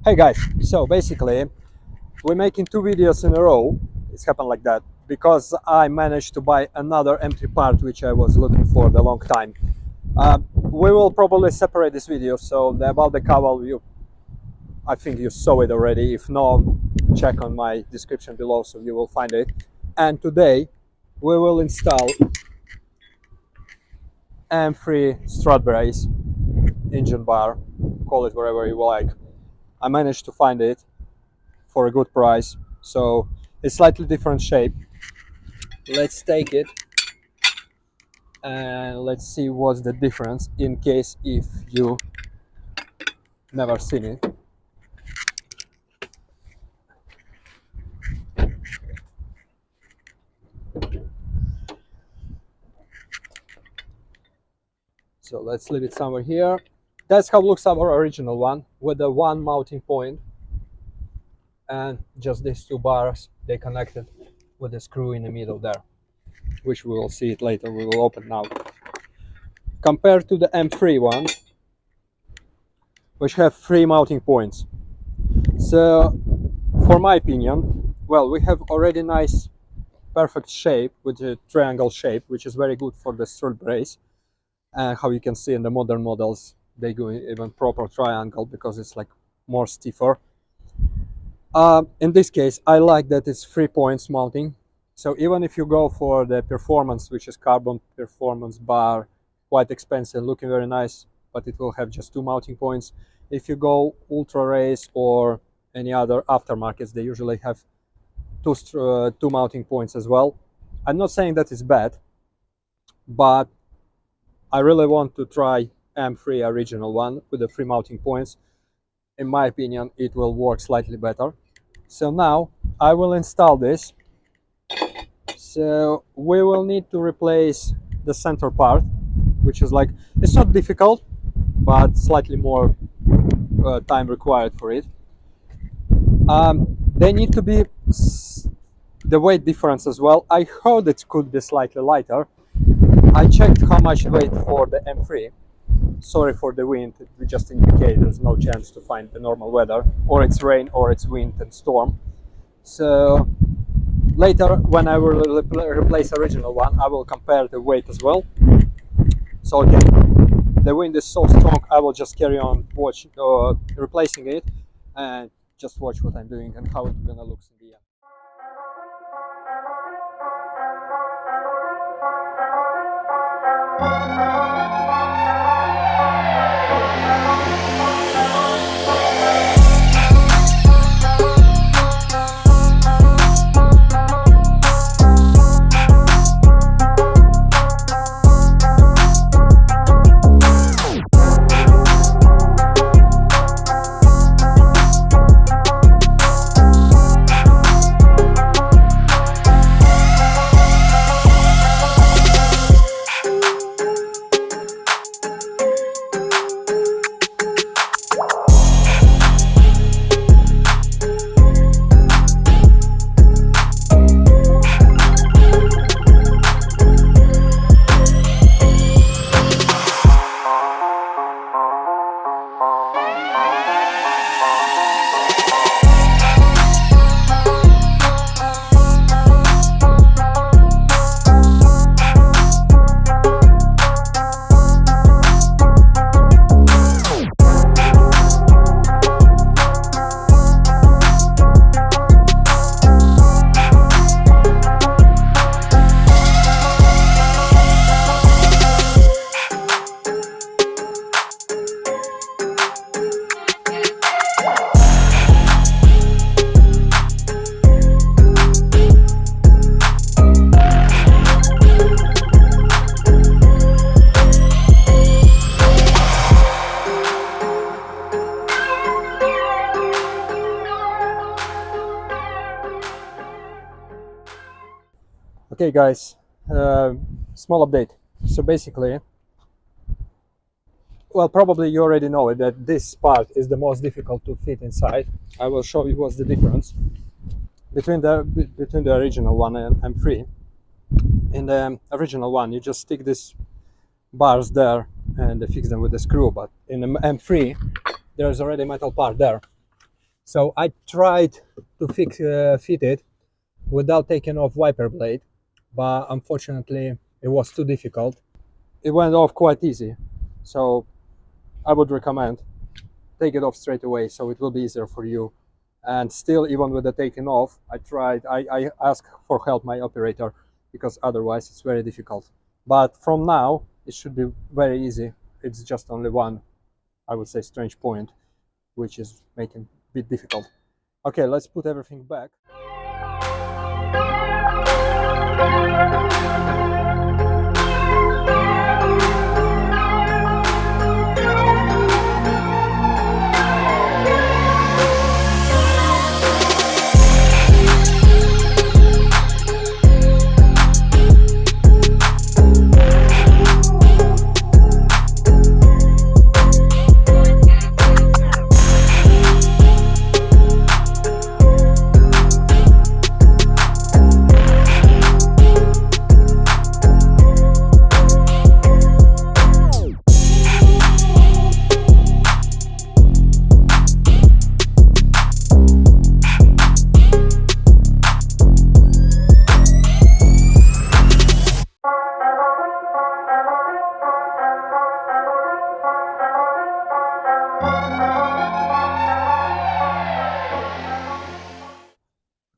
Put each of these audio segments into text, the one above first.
Hey guys, so basically we're making two videos in a row. It's happened like that because I managed to buy another empty part which I was looking for a long time. We will probably separate this video, so about the cowl, I think you saw it already. If not, check on my description below so you will find it. And today we will install M3 Strut brace engine bar, call it whatever you like. I managed to find it for a good price, so it's slightly different shape. Let's take it and let's see what's the difference in case if you never seen it. So let's leave it somewhere here. That's how looks our original one, with the one mounting point and just these two bars. They connected with a screw in the middle there, which we will see it later. We will open now. Compared to the M3 one, which have three mounting points. So for my opinion, well, we have already nice perfect shape with a triangle shape, which is very good for the strut brace. And how you can see in the modern models, they go even proper triangle because it's like more stiffer. In this case, I like that it's 3 points mounting. So even if you go for the performance, which is carbon performance bar, quite expensive, looking very nice, but it will have just 2 mounting points. If you go ultra race or any other aftermarkets, they usually have two mounting points as well. I'm not saying that it's bad, but I really want to try M3 original one with the 3 mounting points. In my opinion, it will work slightly better. So now I will install this. So we will need to replace the center part, which is like, it's not difficult, but slightly more time required for it. They need to be the weight difference as well. I heard it could be slightly lighter. I checked how much weight for the M3. Sorry for the wind, we just indicate there's no chance to find the normal weather, or it's rain or it's wind and storm. So later when I will replace original one, I will compare the weight as well. So again, the wind is so strong, I will just carry on replacing it and just watch what I'm doing and how it's gonna look in the end. Okay guys, small update. So basically, well, probably you already know it, that this part is the most difficult to fit inside. I will show you what's the difference between the original one and M3. In the original one, you just stick these bars there and fix them with the screw, but in the M3 there's already a metal part there. So I tried to fit it without taking off wiper blade, but unfortunately it was too difficult. It went off quite easy, so I would recommend take it off straight away, so it will be easier for you. And still, even with the taking off, I asked for help my operator, because otherwise it's very difficult. But from now it should be very easy. It's just only one, I would say, strange point which is making a bit difficult. Okay, let's put everything back.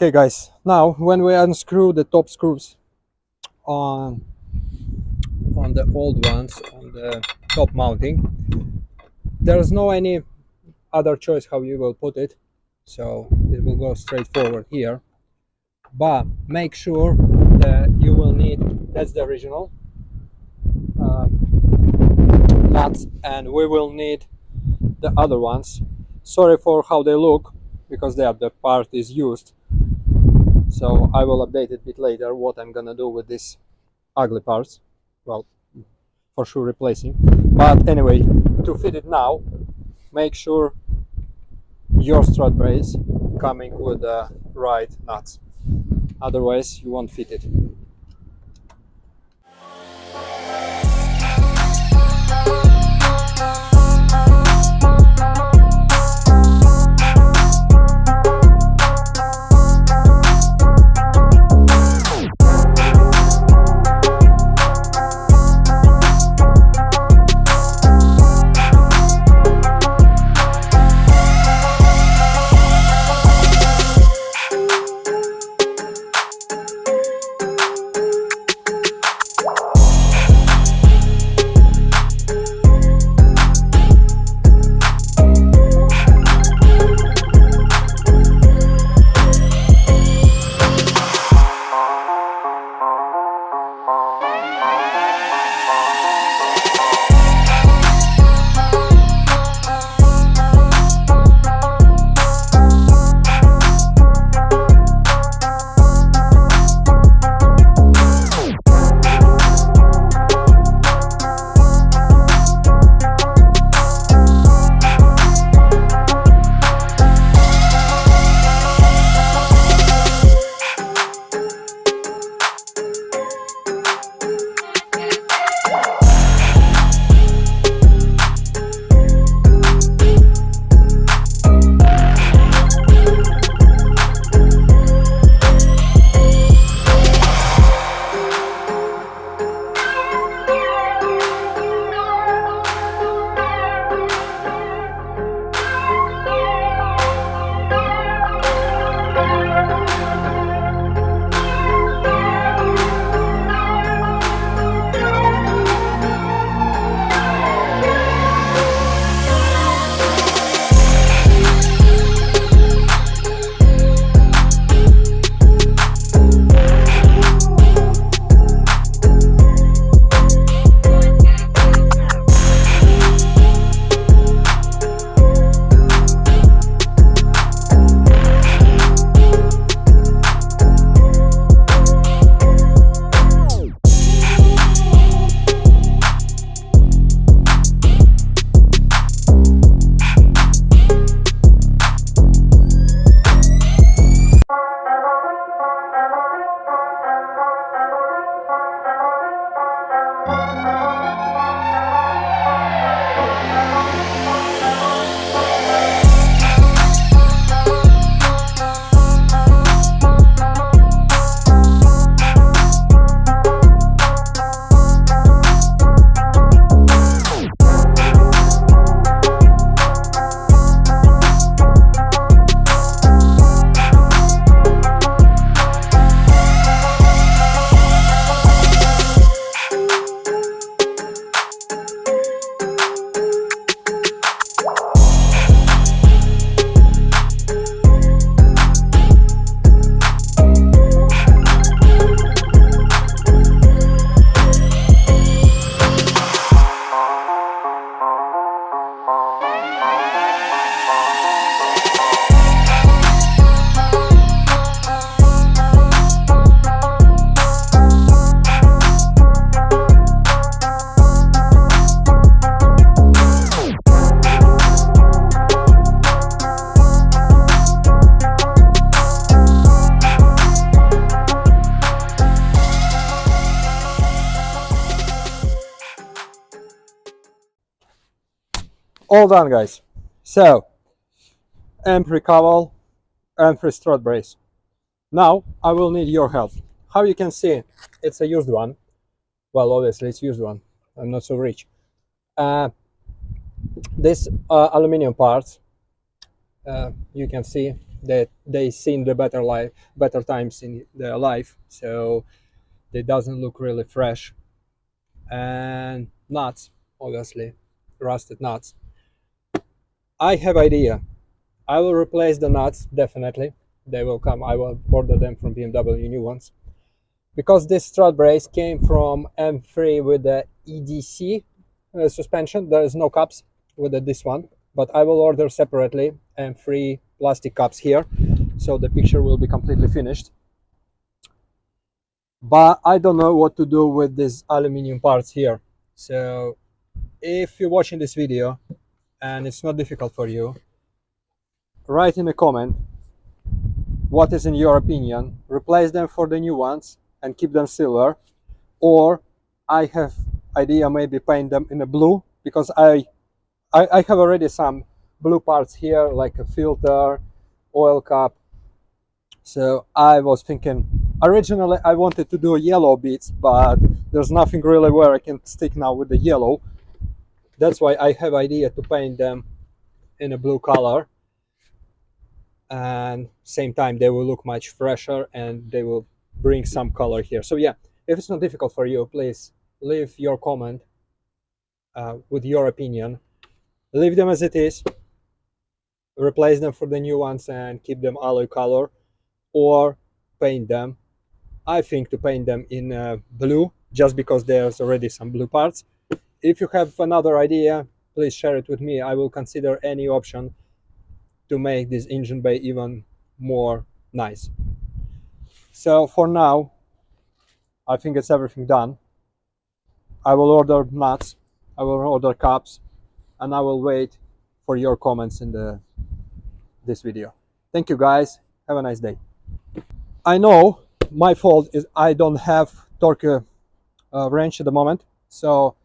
Okay guys, now when we unscrew the top screws on the old ones, on the top mounting, there's no any other choice how you will put it, so it will go straight forward here. But make sure that you will need, that's the original nuts, and we will need the other ones. Sorry for how they look, because the part is used, so I will update it a bit later what I'm gonna do with these ugly parts. Well, for sure replacing, but anyway, to fit it now, make sure your strut brace coming with the right nuts, otherwise you won't fit it. All done, guys. So M3 cowell, M3 strut brace. Now I will need your help. How you can see, it's a used one. Well, obviously it's used one. I'm not so rich. This aluminum parts, you can see that they seen the better times in their life, so they doesn't look really fresh. And nuts, obviously, rusted nuts. I have idea. I will replace the nuts definitely. They will come. I will order them from BMW, new ones. Because this strut brace came from M3 with the EDC suspension. There is no cups with this one, but I will order separately M3 plastic cups here, so the picture will be completely finished. But I don't know what to do with these aluminum parts here. So if you're watching this video and it's not difficult for you, write in a comment what is in your opinion. Replace them for the new ones and keep them silver, or I have idea maybe paint them in a blue, because I have already some blue parts here, like a filter, oil cap. So I was thinking, originally I wanted to do yellow bits, but there's nothing really where I can stick now with the yellow. That's why I have idea to paint them in a blue color, and same time they will look much fresher and they will bring some color here. So yeah, if it's not difficult for you, please leave your comment with your opinion. Leave them as it is, replace them for the new ones and keep them alloy color, or paint them. I think to paint them in blue, just because there's already some blue parts. If you have another idea, please share it with me. I will consider any option to make this engine bay even more nice. So for now, I think it's everything done. I will order nuts, I will order cups, and I will wait for your comments in this video. Thank you guys. Have a nice day. I know my fault is I don't have torque wrench at the moment, so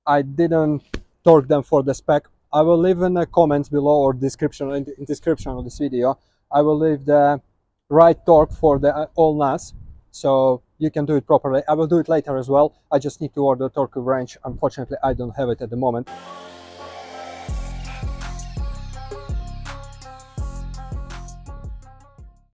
I didn't torque them for the spec. I will leave in the comments below, or description in description of this video. I will leave the right torque for the all nuts, so you can do it properly. I will do it later as well. I just need to order torque wrench. Unfortunately, I don't have it at the moment.